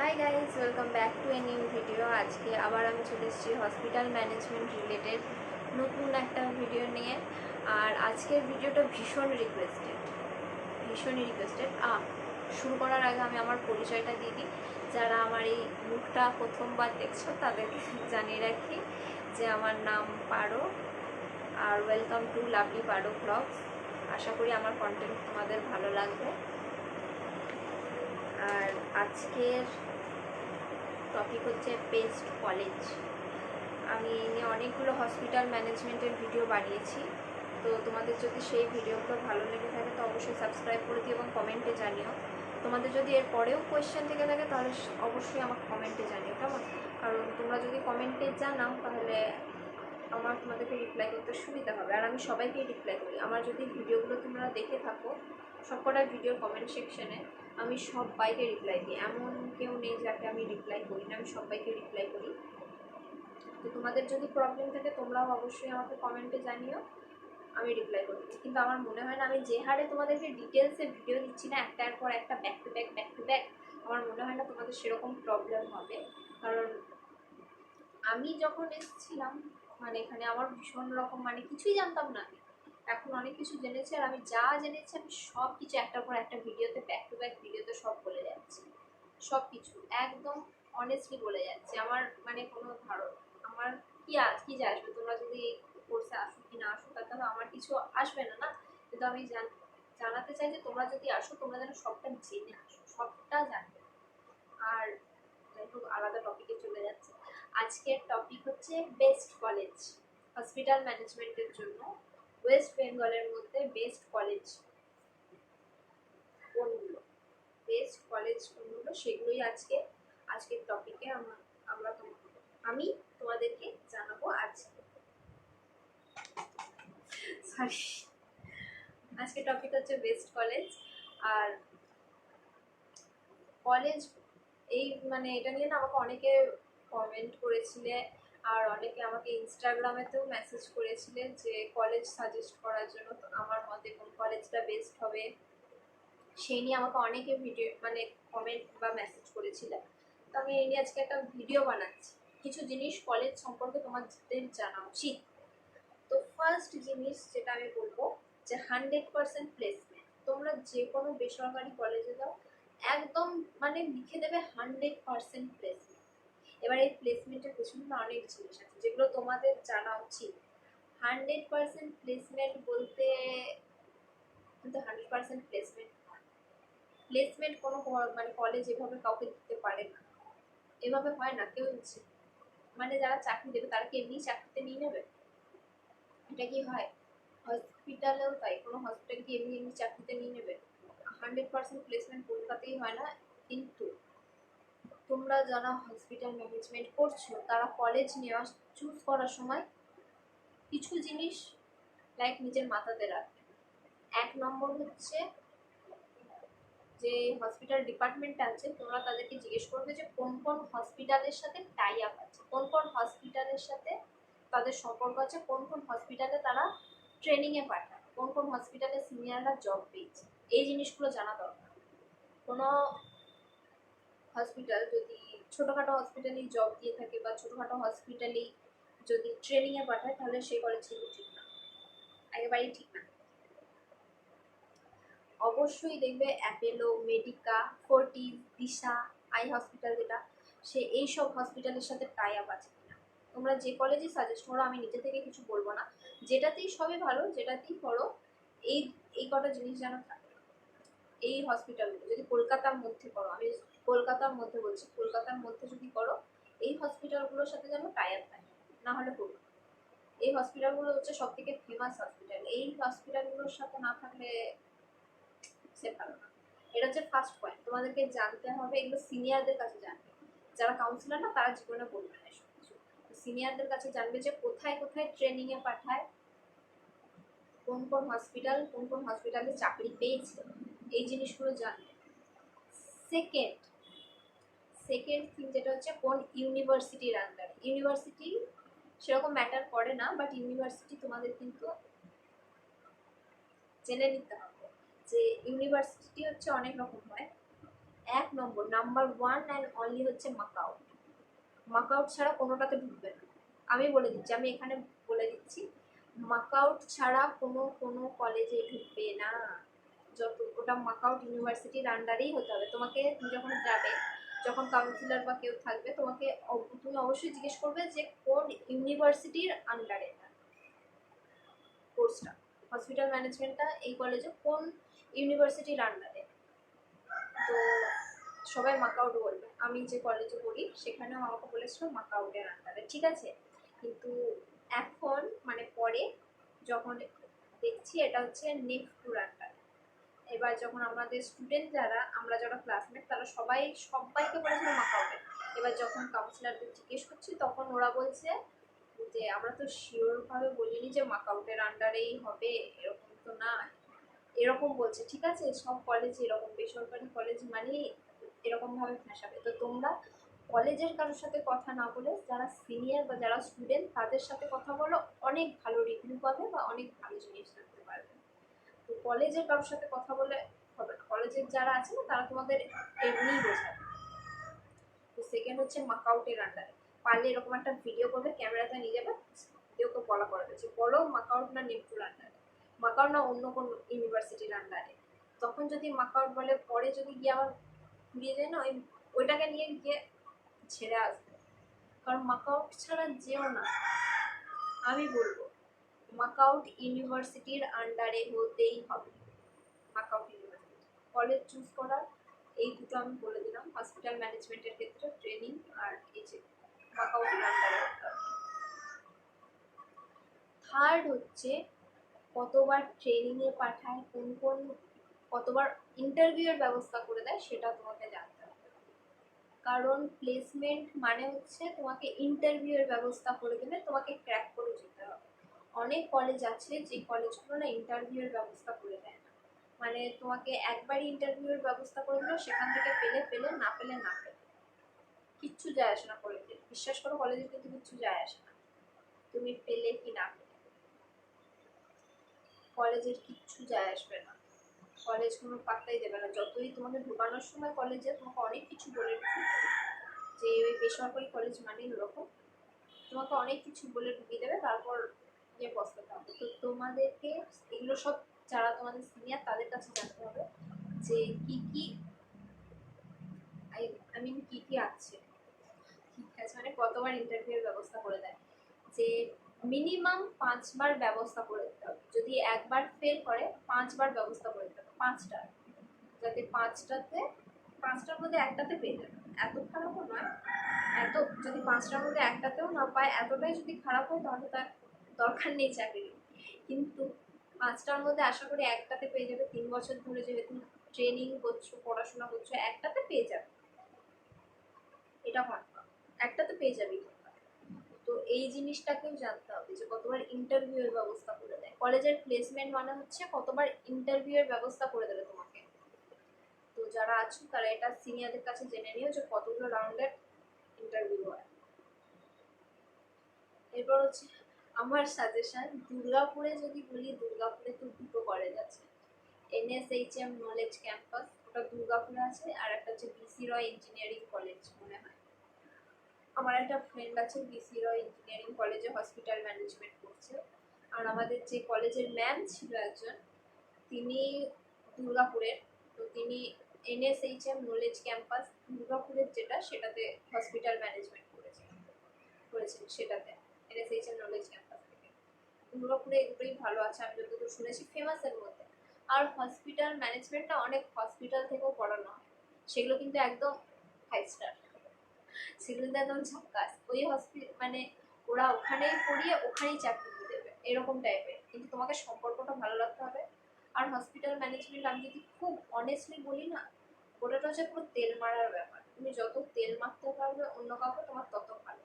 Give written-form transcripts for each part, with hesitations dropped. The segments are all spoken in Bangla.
Hi guys, welcome back to a new video. আজকে আবার আমি চলে এসেছি হসপিটাল ম্যানেজমেন্ট রিলেটেড নতুন একটা ভিডিও নিয়ে। আর আজকের ভিডিওটা ভীষণই রিকোয়েস্টেড। শুরু করার আগে আমি আমার পরিচয়টা দিয়ে দিই। যারা আমার এই মুখটা প্রথমবার দেখছো তাদেরকে জানিয়ে রাখি যে আমার নাম পারো, আর ওয়েলকাম টু লাভলি পারো ব্লগস। আশা করি আমার কন্টেন্ট তোমাদের ভালো লাগবে। আর আজকের টপিক হচ্ছে বেস্ট কলেজ। আমি অনেকগুলো হসপিটাল ম্যানেজমেন্টের ভিডিও বানিয়েছি, তো তোমাদের যদি সেই ভিডিওগুলো ভালো লেগে থাকে তো অবশ্যই সাবস্ক্রাইব করে দিও এবং কমেন্টে জানিও। তোমাদের যদি এর পরেও কোয়েশ্চেন থেকে থাকে তাহলে অবশ্যই আমাকে কমেন্টে জানিও, কেমন? কারণ তোমরা যদি কমেন্টে জানাও তাহলে আমার তোমাদেরকে রিপ্লাই করতে সুবিধা হবে। আর আমি সবাইকেই রিপ্লাই করি। আমার যদি ভিডিওগুলো তোমরা দেখে থাকো, সবকটা ভিডিওর কমেন্ট সেকশনে আমি সবাইকে রিপ্লাই দিই। এমন কেউ নেই যাকে আমি রিপ্লাই করি না, আমি সবাইকে রিপ্লাই করি। তো তোমাদের যদি প্রবলেম থাকে তোমরাও অবশ্যই আমাকে কমেন্টে জানিও, আমি রিপ্লাই করি। কিন্তু আমার মনে হয় না, আমি যে হারে তোমাদেরকে ডিটেলসে ভিডিও দিচ্ছি না, একটার পর একটা, ব্যাক টু ব্যাক, আমার মনে হয় না তোমাদের সেরকম প্রবলেম হবে। কারণ আমি যখন এসেছিলাম এখানে আমার ভীষণ রকম কিছুই জানতাম না। এখন অনেক কিছু জেনেছি, আর আমি যা জেনেছি আমি সব কিছু একটার পর একটা ভিডিওতে, ব্যাক টু ব্যাক ভিডিওতে সব বলে যাচ্ছি। সব কিছু একদম অনেস্টলি বলে যাচ্ছি। আমার কোনো আমার কি যে আসবে, তোমরা যদি এই কোর্সে আসো কি না আসো তাহলে আমার কিছু আসবে না না। কিন্তু আমি জানাতে চাই যে তোমরা যদি আসো তোমরা যেন সবটা জেনে আসো, সবটা জানবে। আর একটু আলাদা টপিকে চলে যাচ্ছে। আজকের টপিক হচ্ছে বেস্ট কলেজ হসপিটাল ম্যানেজমেন্টের জন্য। ওয়েস্ট বেঙ্গলের মধ্যে বেস্ট কলেজ কোনগুলো, সেগুলোই আজকের টপিকে আমি তোমাদেরকে জানাবো। আজকের টপিক হচ্ছে বেস্ট কলেজ। আর কলেজ এই এটা নিয়ে না আমাকে অনেকে কমেন্ট করেছিলে, আর অনেকে আমাকে ইনস্টাগ্রামেতেও মেসেজ করেছিলেন যে কলেজ সাজেস্ট করার জন্য। তো আমার মতে কোন কলেজটা বেস্ট হবে সেই নিয়ে আমাকে অনেকে ভিডিও কমেন্ট বা মেসেজ করেছিলেন। তো আমি এই নিয়ে আজকে একটা ভিডিও বানাচ্ছি। কিছু জিনিস কলেজ সম্পর্কে তোমাদের জানা উচিত। তো ফার্স্ট জিনিস যেটা আমি বলবো যে 100% প্লেসমেন্ট। তোমরা যে কোনো বেসরকারি কলেজে যাও, একদম লিখে দেবে 100% প্লেসমেন্ট। এবার এই প্লেসমেন্টের পেছনে অনেক জিনিস আছে যেগুলো তোমাদের জানা উচিত। 100% প্লেসমেন্ট বলতে 100% প্লেসমেন্ট কোনো কলেজ এভাবে কাউকে দিতে পারে না। এভাবে হয় না। কেউ যারা চাকরি দেবে তারা কি এমনি চাকরিতে নিয়ে নেবে? এটা কি হয়? হসপিটালেও তাই, কোনো হসপিটাল কি এমনি চাকরিতে নিয়ে নেবে? 100% প্লেসমেন্ট কলকাতাতেই হয় না। কিন্তু তোমরা যারা হসপিটাল ম্যানেজমেন্ট করছো তারা কলেজ নেওয়া চুজ করার সময় কিছু জিনিস নিজের মাথাতে রাখবে। 1 নম্বর হচ্ছে যে হসপিটাল ডিপার্টমেন্টটা আছে, তোমরা তাদেরকে জিজ্ঞেস করবে যে কোন কোন হসপিটালের সাথে টাই আপ আছে, কোন কোন হসপিটালের সাথে তাদের সম্পর্ক আছে, কোন কোন হসপিটালে তারা ট্রেনিংয়ে পাঠায়, কোন কোন হসপিটালে সিনিয়ররা জব পেয়েছে। এই জিনিসগুলো জানা দরকার। কোনো হসপিটাল যদি ছোটোখাটো হসপিটালেই জব দিয়ে থাকে বা ছোটোখাটো হসপিটালেই যদি ট্রেনিংয়ে পাঠায় তাহলে সেই কলেজ কিন্তু ঠিক না, একেবারেই ঠিক না। অবশ্যই দেখবে অ্যাপেলো, মেডিকা, ফোর্টিস, দিশা, আই হসপিটাল যেটা, এইসব হসপিটালের সাথে টাই আপ আছে কিনা। তোমরা যে কলেজে সাজেস্ট করো, আমি নিজে থেকে কিছু বলবো না, যেটাতেই সবই ভালো, যেটাতেই করো এই এই কটা জিনিস যেন থাকে। এই হসপিটালগুলো যদি কলকাতার মধ্যে করো, আমি কলকাতার মধ্যে বলছি, কলকাতার মধ্যে যদি করো এই হসপিটালগুলোর সাথে যেন টাই আপ থাকে, না হলে করবো। এই হসপিটালগুলো হচ্ছে সব থেকে ফেমাস হসপিটাল, এই হসপিটালগুলোর সাথে না থাকলে সে ভালো না। এটা হচ্ছে ফার্স্ট পয়েন্ট। তোমাদেরকে জানতে হবে, এগুলো সিনিয়রদের কাছে জানবে। যারা কাউন্সিলর না তারা জীবনে বলবে না এসব কিছু। সিনিয়রদের কাছে জানবে যে কোথায় কোথায় ট্রেনিংয়ে পাঠায়, কোন কোন হসপিটালে চাকরি পেয়েছে, এই জিনিসগুলো জানবে। সেকেন্ড থিং যেটা হচ্ছে কোন ইউনিভার্সিটির আন্ডার। ইউনিভার্সিটি সেরকম ম্যাটার করে না, বাট ইউনিভার্সিটি তোমাদের কিন্তু জেনে নিতে হবে যে ইউনিভার্সিটি হচ্ছে অনেক রকম হয়। এক নম্বর, নাম্বার 1 অ্যান্ড অনলি হচ্ছে মাকআউট। মাকআউট ছাড়া কোনোটাতে ঢুকবে না। আমি বলে দিচ্ছি, আমি এখানে বলে দিচ্ছি, মাকআউট ছাড়া কোনো কলেজে ঢুকবে না। যত ওটা মাকআউট ইউনিভার্সিটির আন্ডারেই হতে হবে। তোমাকে তুমি যখন যাবে, যখন কাউন্সিলর বা কেউ থাকবে, তুমি অবশ্যই জিজ্ঞেস করবে যে কোন ইউনিভার্সিটির আন্ডারে কোর্সটা, হসপিটাল ম্যানেজমেন্টটা এই কলেজে কোন ইউনিভার্সিটির আন্ডারে। তো সবাই মাকআউট বলবে। আমি যে কলেজে পড়ি সেখানেও আমাকে বলেছিল মাকআউটের আন্ডারে, ঠিক আছে। কিন্তু এখন মানে পরে যখন দেখছি এটা হচ্ছে নেফটুর আন্ডারে। এবার যখন আমাদের স্টুডেন্ট আমরা যারা ক্লাসমেট তারা সবাইকে বলেছিল মাকআউটে। এবার যখন কাউন্সিলরদের জিজ্ঞেস করছি তখন ওরা বলছে যে আমরা তো শিওরভাবে বলিনি যে মাকআউটের আন্ডারেই হবে, এরকম তো না, এরকম বলছে। ঠিক আছে, সব কলেজে এরকম, বেসরকারি কলেজ মানে এরকম ভাবে ভাসাবে। তো তোমরা কলেজের কারোর সাথে কথা না বলে যারা সিনিয়র বা যারা স্টুডেন্ট তাদের সাথে কথা বলো, অনেক ভালো রিভিউ পাবে বা অনেক ভালো জিনিস জানতে পারবে। তো কলেজের কারোর সাথে কথা বলে হবে না, কলেজের যারা আছে না তারা তোমাদের এমনিই বোঝাবে। তো সেকেন্ড হচ্ছে মাকআউটের আন্ডারে। পারলে এরকম একটা ভিডিও করবে, ক্যামেরাতে নিয়ে যাবে, ভিডিওকে বলা করে যে বলো মাকআউট না নেপটুর আন্ডারে, মাকআউট না অন্য কোন ইউনিভার্সিটির আন্ডারে। তখন যদি মাকআউট বলে, পরে যদি গিয়ে আবার ঘুরিয়ে যায় না, ওইটাকে নিয়ে গিয়ে ছেড়ে আসবে। কারণ মাকআউট ছাড়া যেও না, আমি বলবো মাকআউট ইউনিভার্সিটির আন্ডারে হতেই হবে। মাকআউট ইউনিভার্সিটি কলেজ চুজ করার এই দুটো আমি বলে দিলাম। হসপিটাল ম্যানেজমেন্টের ক্ষেত্রে ট্রেনিং আর এই যে মাকআউটের আন্ডারে হতে হবে। থার্ড হচ্ছে কতবার ট্রেনিংয়ে পাঠায়, কতবার ইন্টারভিউয়ের ব্যবস্থা করে দেয় সেটা তোমাকে জানতে হবে। কারণ প্লেসমেন্ট মানে হচ্ছে তোমাকে ইন্টারভিউয়ের ব্যবস্থা করে দেবে, তোমাকে ক্র্যাক করে যেতে হবে। অনেক কলেজ আছে যে কলেজগুলো না ইন্টারভিউয়ের ব্যবস্থা করে দেয় না, মানে তোমাকে একবারই ইন্টারভিউয়ের ব্যবস্থা করে দিল, সেখান থেকে পেলে না পেলে কিচ্ছু যায় আসে না কলেজের। বিশ্বাস করো, কলেজের কিন্তু কিচ্ছু যায় আসে না তুমি পেলে কি না পেলে, কলেজের কিচ্ছু যায় আসবে না। কলেজ কোনো পাত্তাই দেবে না। যতই তোমাকে ঢোকানোর সময় কলেজে তোমাকে অনেক কিছু বলে ঢুকিয়ে দেবে, যে ওই বেসরকারি কলেজ মানেই ওরকম, তোমাকে অনেক কিছু বলে ঢুকিয়ে দেবে, তারপর যে পস্তাতে হবে। তো তোমাদেরকে এগুলো সব যারা তোমাদের সিনিয়র তাদের কাছে জানতে হবে যে কি কি কি কি আছে, ঠিক আছে, মানে কতবার ইন্টারভিউর ব্যবস্থা করে দেয়। যে মিনিমাম 5বার ব্যবস্থা করে দিতে হবে। যদি একবার ফেল করে 5বার ব্যবস্থা করে দিতে হবে, 5টা, যাতে পাঁচটার মধ্যে একটাতে পেয়ে যাবে। এত খারাপও নয়, যদি 5টার মধ্যে একটাতেও না পায়, এতটাই যদি খারাপ হয় তাহলে তার দরকার নেই চাকরি। কিন্তু 5টার মধ্যে আশা করি একটাতে পেয়ে যাবে। 3 বছর ধরে যেহেতু ট্রেনিং করছো, পড়াশোনা করছো, একটাতে পেয়ে যাবে, এটা কনফার্ম, একটাতে পেয়ে যাবে। তো এই জিনিসটাকেও জানতে হবে যে কতবার ইন্টারভিউয়ের ব্যবস্থা করে দেয়। কলেজের প্লেসমেন্ট মানে হচ্ছে কতবার ইন্টারভিউয়ের ব্যবস্থা করে দেবে তোমাকে। তো যারা আছো তারা এটা সিনিয়রদের কাছে জেনে নিও যে কতগুলো রাউন্ডের ইন্টারভিউ হয়। এরপর হচ্ছে আমার সাজেশন, দুর্গাপুরে যদি বলি, দুর্গাপুরে তো দুটো কলেজ আছে, NSHM নলেজ ক্যাম্পাস, ওটা দুর্গাপুরে আছে, আর একটা হচ্ছে BC রয় ইঞ্জিনিয়ারিং কলেজ মনে হয়। আমার একটা ফ্রেন্ড আছে BC রয় ইঞ্জিনিয়ারিং কলেজে হসপিটাল ম্যানেজমেন্ট করছে। আর আমাদের যে কলেজের ম্যাম ছিল একজন, তিনি দুর্গাপুরের। তো তিনি NSHM নলেজ ক্যাম্পাস দুর্গাপুরের যেটা, সেটাতে হসপিটাল ম্যানেজমেন্ট করেছেন সেটাতে, NSHM নলেজ ক্যাম্পাস থেকে। দুর্গাপুরে এগুলোই ভালো আছে আমি যতদূর শুনেছি, ফেমাসের মধ্যে। আর হসপিটাল ম্যানেজমেন্টটা অনেক হসপিটাল থেকেও পড়ানো হয়, সেগুলো কিন্তু একদম 5 স্টার, সেগুলো একদম ঝাক্কাস। ওই মানে ওরা ওখানেই পড়িয়ে ওখানেই চাকরি দিয়ে দেবে, এরকম টাইপের। কিন্তু তোমাকে সম্পর্কটা ভালো রাখতে হবে। আর হসপিটাল ম্যানেজমেন্ট আমি যদি খুব অনেস্টলি বলি না, ওটা হচ্ছে পুরো তেল মারার ব্যাপার। তুমি যত তেল মারতে পারবে অন্য কাউকে, তোমার তত ভালো।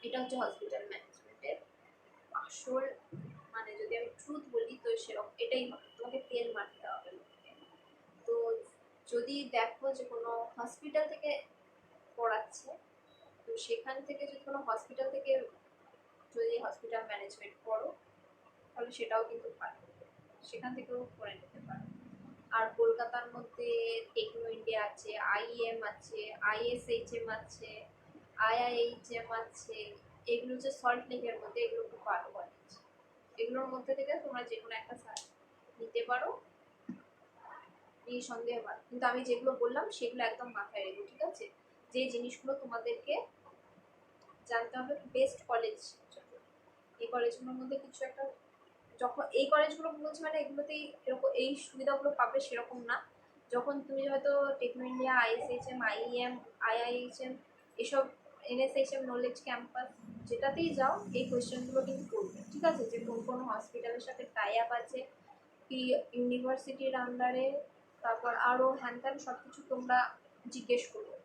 এটা হচ্ছে হসপিটাল ম্যানেজমেন্টের আসল, মানে যদি আমি ট্রুথ বলি তো সেরকম এটাই হবে, তোমাকে তেল মারতে হবে লোককে। তো যদি দেখো যে কোনো হসপিটাল থেকে পড়াচ্ছে, তো সেখান থেকে যদি কোনো হসপিটাল থেকে যদি হসপিটাল ম্যানেজমেন্ট পড়ো, তাহলে সেটাও কিন্তু ভালো, সেখান থেকেও করে নিতে পারো। আর কলকাতার মধ্যে টেকনো ইন্ডিয়া আছে, আইএম আছে, আইএসএইচএম আছে, আইআইএইচএম আছে। এগুলো হচ্ছে সল্ট লেকের মধ্যে, এগুলো খুব ভালো কলেজ। এগুলোর মধ্যে থেকে তোমরা যে কোনো একটা নিতে পারো, এই সন্দেহ হয়। কিন্তু আমি যেগুলো বললাম সেগুলো একদম মাথায় রেখো, ঠিক আছে? যে জিনিসগুলো তোমাদেরকে জানতে হবে বেস্ট কলেজ। এই কলেজগুলোর মধ্যে কিছু একটা, যখন এই কলেজগুলো বলছি মানে এগুলোতেই এরকম এই সুবিধাগুলো পাবে সেরকম না। যখন তুমি হয়তো টেকনো ইন্ডিয়া, আইএসএইচএম, আইএম, আইআইএইচএম, এসব এনএসএইচএম, নলেজ ক্যাম্পাস, যেটাতেই যাও এই কোয়েশ্চেনগুলো কিন্তু করবে, ঠিক আছে? যে কোন কোন হসপিটালের সাথে টাই আপ আছে, কি ইউনিভার্সিটির আন্ডারে, তারপর আরও হ্যান ত্যান সব কিছু তোমরা জিজ্ঞেস করবে,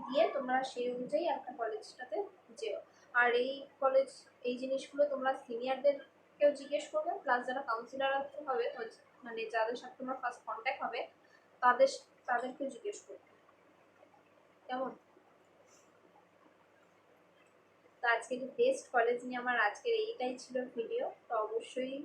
দিয়ে তোমরা সেই অনুযায়ী একটা কলেজটাতে যেও। আর এই কলেজ, এই জিনিসগুলো তোমরা সিনিয়রদেরকেও জিজ্ঞেস করবে, প্লাস যারা কাউন্সিলার হবে, মানে যাদের সাথে তোমার ফার্স্ট কন্ট্যাক্ট হবে, তাদেরকেও জিজ্ঞেস করবে, কেমন? তো আজকে বেস্ট কলেজ নিয়ে আমার আজকের এইটাই ছিল ভিডিও। তো অবশ্যই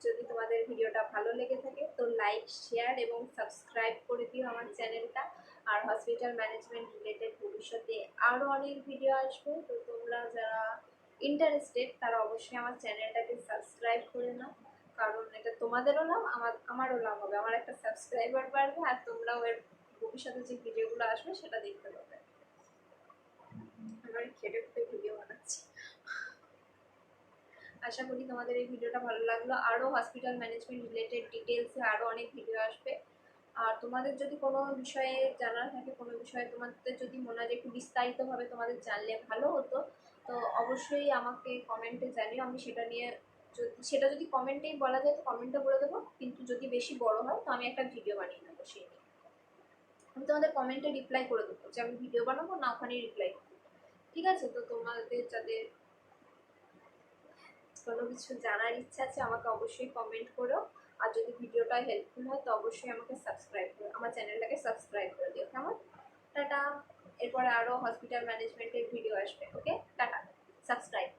যদি তোমাদের ভিডিওটা ভালো লেগে থাকে তো লাইক, শেয়ার এবং সাবস্ক্রাইব করে দিও আমার চ্যানেলটা। আর হসপিটাল ম্যানেজমেন্ট রিলেটেড ভবিষ্যতে আরও অনেক ভিডিও আসবে, তো তোমরা যারা ইন্টারেস্টেড তারা অবশ্যই আমার চ্যানেলটাকে সাবস্ক্রাইব করে নাও, কারণ এটা তোমাদেরও লাভ, আমারও লাভ হবে। আমার একটা সাবস্ক্রাইবার বাড়বে আর তোমরাও এর ভবিষ্যতে যে ভিডিওগুলো আসবে সেটা দেখতে পাবে। আমি খেটে খুঁটে ভিডিও বানাচ্ছি। আশা করি তোমাদের এই ভিডিওটা ভালো লাগলো। আরও হসপিটাল ম্যানেজমেন্ট রিলেটেড ডিটেলসে আরও অনেক ভিডিও আসবে। আর তোমাদের যদি কোনো বিষয়ে জানার থাকে, কোনো বিষয়ে তোমাদের যদি মনে হয় যে একটু বিস্তারিতভাবে তোমাদের জানলে ভালো হতো, তো অবশ্যই আমাকে কমেন্টে জানিও। আমি সেটা নিয়ে সেটা যদি কমেন্টেই বলা যায় তো কমেন্টে বলে দেবো, কিন্তু যদি বেশি বড় হয় তো আমি একটা ভিডিও বানিয়ে নেবো সেই নিয়ে। আমি তোমাদের কমেন্টে রিপ্লাই করে দেবো যে আমি ভিডিও বানাবো না ওখানেই রিপ্লাই করবো, ঠিক আছে? তো তোমাদের যাদের কোনো কিছু জানার ইচ্ছা আছে আমাকে অবশ্যই কমেন্ট করো। আর যদি ভিডিওটা হেল্পফুল হয় তো অবশ্যই আমাকে সাবস্ক্রাইব করো, আমার চ্যানেলটাকে সাবস্ক্রাইব করে দিও, কেমন? টাটা। এরপরে আরও হসপিটাল ম্যানেজমেন্টের ভিডিও আসবে, ওকে? Tata, subscribe.